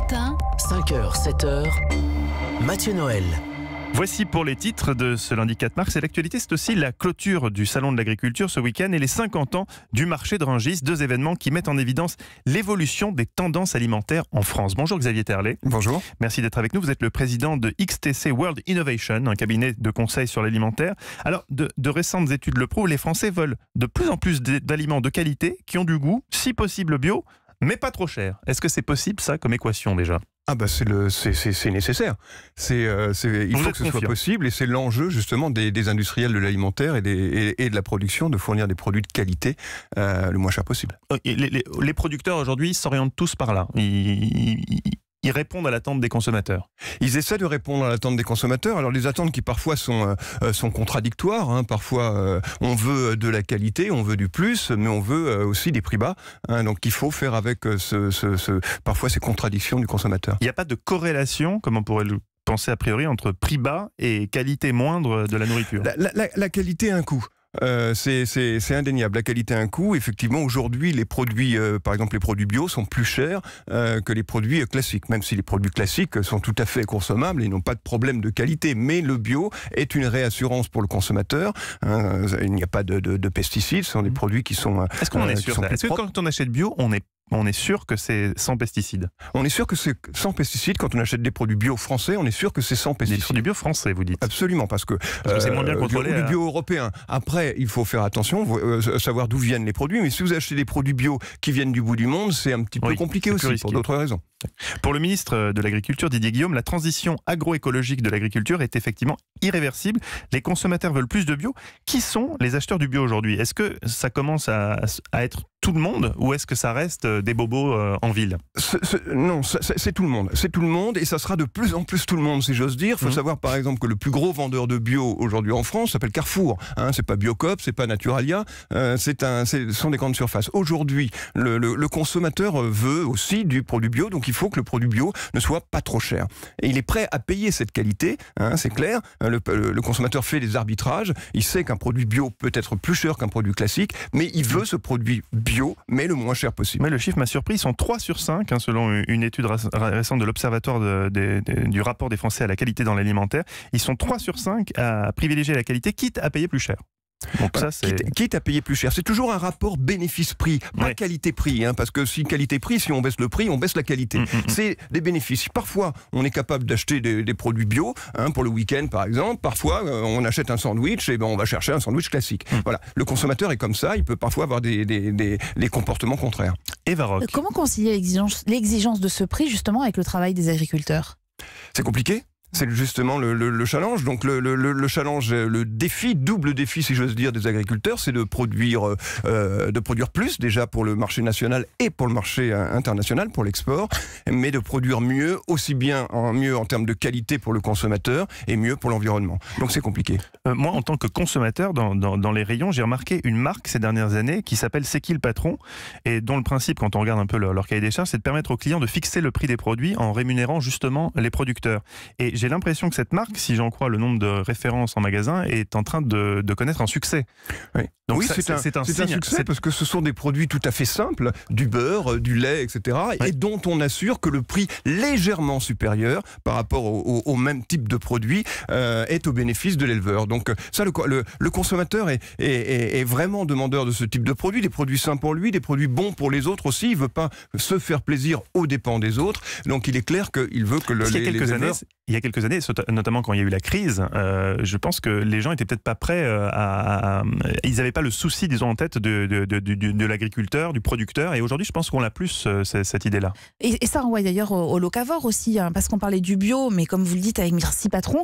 matin, 5h, 7h, Mathieu Noël. Voici pour les titres de ce lundi 4 mars. Et l'actualité, c'est aussi la clôture du Salon de l'Agriculture ce week-end et les 50 ans du marché de Rungis. Deux événements qui mettent en évidence l'évolution des tendances alimentaires en France. Bonjour Xavier Terlet. Bonjour. Merci d'être avec nous. Vous êtes le président de XTC World Innovation, un cabinet de conseil sur l'alimentaire. Alors, de récentes études le prouvent, les Français veulent de plus en plus d'aliments de qualité qui ont du goût, si possible bio, mais pas trop cher. Est-ce que c'est possible ça comme équation déjà ? Ah bah c'est nécessaire. Il faut que ce soit possible et c'est l'enjeu justement des industriels de l'alimentaire et de la production de fournir des produits de qualité le moins cher possible. Les producteurs aujourd'hui s'orientent tous par là. Ils répondent à l'attente des consommateurs. Ils essaient de répondre à l'attente des consommateurs. Alors les attentes qui parfois sont contradictoires. Hein. Parfois on veut de la qualité, on veut du plus, mais on veut aussi des prix bas. Hein. Donc il faut faire avec parfois ces contradictions du consommateur. Il n'y a pas de corrélation, comme on pourrait le penser a priori, entre prix bas et qualité moindre de la nourriture. La qualité a un coût. C'est indéniable. La qualité a un coût. Effectivement, aujourd'hui, les produits, par exemple les produits bio, sont plus chers que les produits classiques. Même si les produits classiques sont tout à fait consommables et n'ont pas de problème de qualité. Mais le bio est une réassurance pour le consommateur. Il n'y a pas de pesticides. Ce sont des produits qui sont. Est-ce qu'on est sûr? Est-ce que quand on achète bio, on est sûr que c'est sans pesticides? On est sûr que c'est sans pesticides. Quand on achète des produits bio français, on est sûr que c'est sans pesticides. Des produits bio français, vous dites? Absolument, parce que c'est moins bien contrôlé. Du bio européen. Après, il faut faire attention, savoir d'où viennent les produits. Mais si vous achetez des produits bio qui viennent du bout du monde, c'est un petit peu compliqué aussi, pour d'autres raisons. Pour le ministre de l'Agriculture, Didier Guillaume, la transition agroécologique de l'agriculture est effectivement irréversible. Les consommateurs veulent plus de bio. Qui sont les acheteurs du bio aujourd'hui? Est-ce que ça commence à être tout le monde ou est-ce que ça reste des bobos en ville? Non, c'est tout le monde. C'est tout le monde et ça sera de plus en plus tout le monde, si j'ose dire. Il faut savoir par exemple que le plus gros vendeur de bio aujourd'hui en France s'appelle Carrefour. Hein, c'est pas Biocoop, c'est pas Naturalia, ce sont des grandes surfaces. Aujourd'hui, le consommateur veut aussi du produit bio, donc il faut que le produit bio ne soit pas trop cher. Et il est prêt à payer cette qualité, hein, c'est clair. Le consommateur fait des arbitrages, il sait qu'un produit bio peut être plus cher qu'un produit classique, mais il veut ce produit bio, mais le moins cher possible. Mais le chiffre m'a surpris, ils sont 3 sur 5, hein, selon une étude récente de l'Observatoire du rapport des Français à la qualité dans l'alimentaire. Ils sont 3 sur 5 à privilégier la qualité, quitte à payer plus cher. Donc ça, quitte à payer plus cher. C'est toujours un rapport bénéfice-prix, pas qualité-prix, hein, parce que si qualité-prix, si on baisse le prix, on baisse la qualité. C'est des bénéfices. Parfois, on est capable d'acheter des produits bio, hein, pour le week-end par exemple. Parfois, on achète un sandwich et on va chercher un sandwich classique. Voilà. Le consommateur est comme ça, il peut parfois avoir des comportements contraires. Eva Roch. Comment concilier l'exigence de ce prix justement avec le travail des agriculteurs? C'est compliqué. C'est justement le challenge. Donc le challenge, le défi, double défi si j'ose dire des agriculteurs, c'est de produire plus déjà pour le marché national et pour le marché international, pour l'export, mais de produire mieux, aussi bien mieux en termes de qualité pour le consommateur et mieux pour l'environnement. Donc c'est compliqué. Moi, en tant que consommateur, dans les rayons, j'ai remarqué une marque ces dernières années qui s'appelle C'est qui le patron et dont le principe, quand on regarde un peu leur cahier des charges, c'est de permettre aux clients de fixer le prix des produits en rémunérant justement les producteurs. Et j'ai l'impression que cette marque, si j'en crois le nombre de références en magasin, est en train de connaître un succès. Oui, donc oui, c'est un succès parce que ce sont des produits tout à fait simples, du beurre, du lait, etc. Et dont on assure que le prix légèrement supérieur par rapport au même type de produit est au bénéfice de l'éleveur. Donc ça, le consommateur est vraiment demandeur de ce type de produits, des produits sains pour lui, des produits bons pour les autres aussi. Il ne veut pas se faire plaisir aux dépens des autres. Donc il est clair qu'il veut que les éleveurs... Il y a quelques années, notamment quand il y a eu la crise, je pense que les gens étaient peut-être pas prêts ils n'avaient pas le souci, disons, en tête de l'agriculteur, du producteur. Et aujourd'hui, je pense qu'on a plus cette idée-là. Et ça renvoie d'ailleurs au locavore aussi, hein, parce qu'on parlait du bio, mais comme vous le dites avec Merci Patron,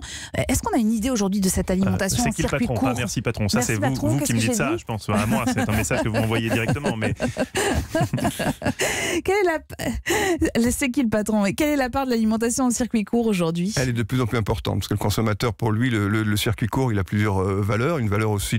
est-ce qu'on a une idée aujourd'hui de cette alimentation en circuit court? C'est qui le patron, pas Merci Patron. Ça, c'est vous qui me dites ça, je pense. À moi, c'est un message que vous envoyez directement. Mais... C'est qui le patron? Et quelle est la part de l'alimentation en circuit court aujourd'hui? aujourd'hui? Elle est de plus en plus importante, parce que le consommateur, pour lui, le circuit court, il a plusieurs valeurs. Une valeur aussi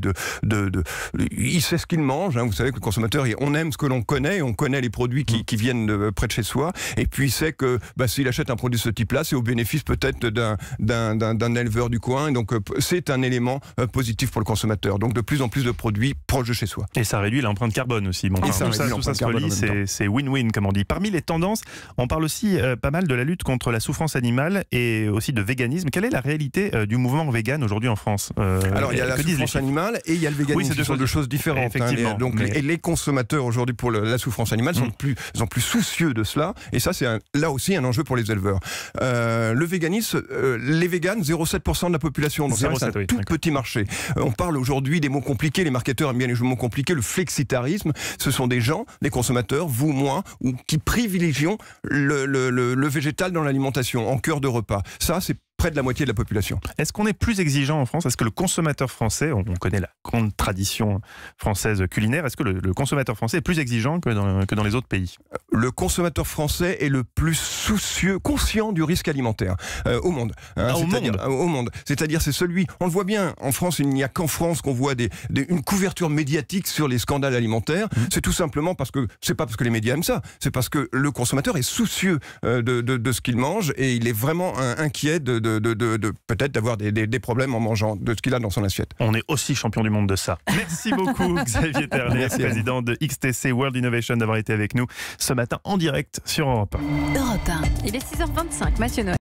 il sait ce qu'il mange. Vous savez que le consommateur, on aime ce que l'on connaît, on connaît les produits qui viennent de près de chez soi, et puis il sait que s'il achète un produit de ce type-là, c'est au bénéfice peut-être d'un éleveur du coin, et donc c'est un élément positif pour le consommateur. Donc de plus en plus de produits proches de chez soi. Et ça réduit l'empreinte carbone aussi. Bon, et ça tout ça se relie, c'est win-win, comme on dit. Parmi les tendances, on parle aussi pas mal de la lutte contre la souffrance animale et aussi de véganisme. Quelle est la réalité du mouvement vegan aujourd'hui en France? Alors il y a la souffrance animale et il y a le véganisme. Ce sont deux choses différentes. Donc les consommateurs aujourd'hui pour la souffrance animale sont de plus soucieux de cela, et ça c'est là aussi un enjeu pour les éleveurs. Le véganisme, les véganes, 0,7% de la population, donc c'est un tout petit marché. On parle aujourd'hui des mots compliqués, les marketeurs aiment bien les mots compliqués, le flexitarisme, ce sont des gens, des consommateurs, vous, moi, qui privilégient le végétal dans l'alimentation, en cœur de repas. Ça, c'est près de la moitié de la population. Est-ce qu'on est plus exigeant en France? Est-ce que le consommateur français, on connaît la grande tradition française culinaire, est-ce que le consommateur français est plus exigeant que dans les autres pays? Le consommateur français est le plus soucieux, conscient du risque alimentaire au monde. Au monde. C'est-à-dire, c'est celui, on le voit bien, en France, il n'y a qu'en France qu'on voit une couverture médiatique sur les scandales alimentaires. C'est tout simplement c'est pas parce que les médias aiment ça, c'est parce que le consommateur est soucieux de ce qu'il mange, et il est vraiment inquiet peut-être d'avoir des problèmes en mangeant de ce qu'il a dans son assiette. On est aussi champion du monde de ça. Merci beaucoup Xavier Terlet, président de XTC World Innovation, d'avoir été avec nous ce matin en direct sur Europe 1. Europe 1. Il est 6h25, Mathieu Noël.